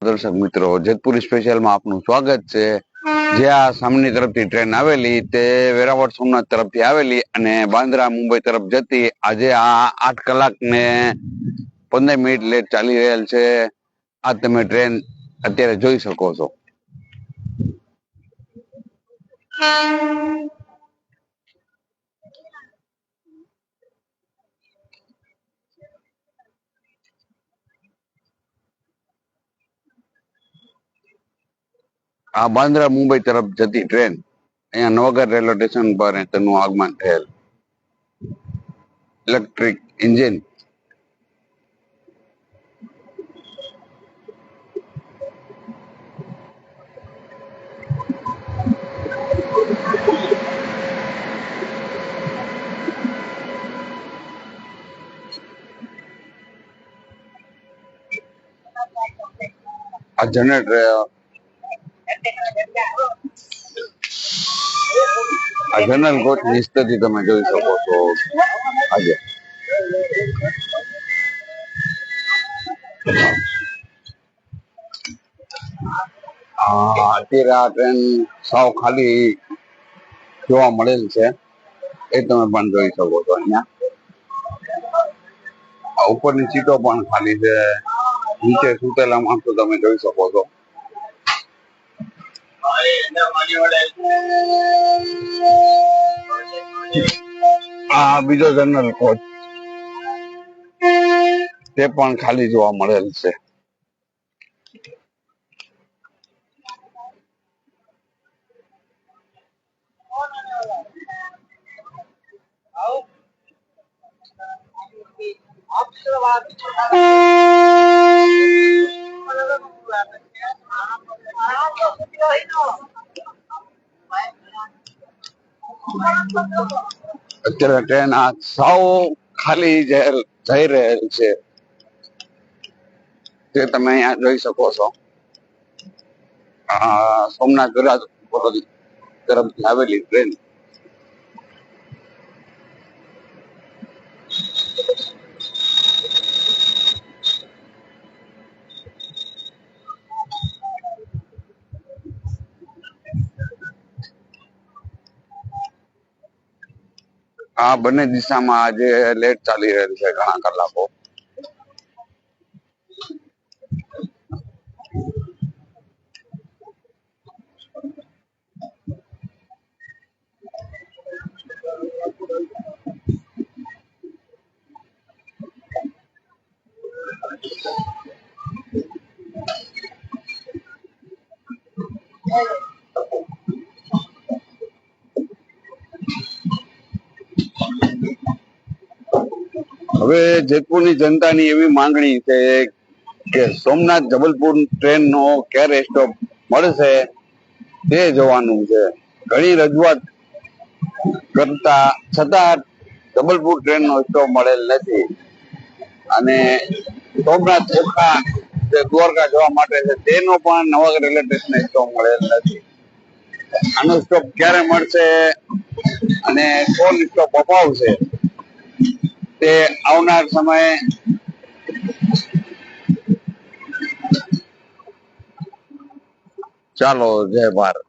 દર્શક મિત્રો, જેતપુર સ્પેશિયલ માં આપનું સ્વાગત છે। જે આ સામની તરફથી ટ્રેન આવેલી તે વેરાવળ સોમનાથ તરફથી આવેલી અને બાંદ્રા મુંબઈ તરફ જતી આજે આ 8 કલાક ને 15 મિનિટ લેટ ચાલી રહેલ છે। આ તમે ટ્રેન અત્યારે જોઈ શકો છો। આ બાંદ્રા મુંબઈ તરફ જતી ટ્રેન અહીંયા નવગર રેલવે સ્ટેશન પર તેનું આગમન થયેલ। ઇલેક્ટ્રિક એન્જિન આ જનરેટર આ જનરલ કોચ ની સ્થિતિ તમે જોઈ શકો છો। આજે અત્યારે આ ટ્રેન સાવ ખાલી જોવા મળેલ છે એ તમે પણ જોઈ શકો છો। અહીંયા ઉપરની સીટો પણ ખાલી છે, નીચે સુતેલા માણસો તમે જોઈ શકો છો। આ બીજો જનરલ કોચ તે પણ ખાલી જોવા મળેલ છે। અત્યારે ટ્રેન આ સાવ ખાલી જઈ રહેલ છે તે તમે અહીંયા જોઈ શકો છો। સોમનાથ તરફથી આવેલી ટ્રેન આ બંને દિશામાં આજે લેટ ચાલી રહેલ છે ઘણા કલાકો। હવે જેતપુરની જનતાની એવી માંગણી છે કે સોમનાથ જબલપુર ટ્રેન નો ક્યારે સ્ટોપ મળશે તે જોવાનું છે। ઘણી રજૂઆત કરતા છતાં જબલપુર ટ્રેન નો સ્ટોપ મળેલ નથી અને સોમનાથ જે દ્વારકા જવા માટે છે તેનો પણ નવા રેલવે સ્ટેશન સ્ટોપ મળેલ નથી। આનો સ્ટોપ ક્યારે મળશે અને કોણ સ્ટોપ અપાવશે તે આવનાર સમયે ચાલો, જય ભારત।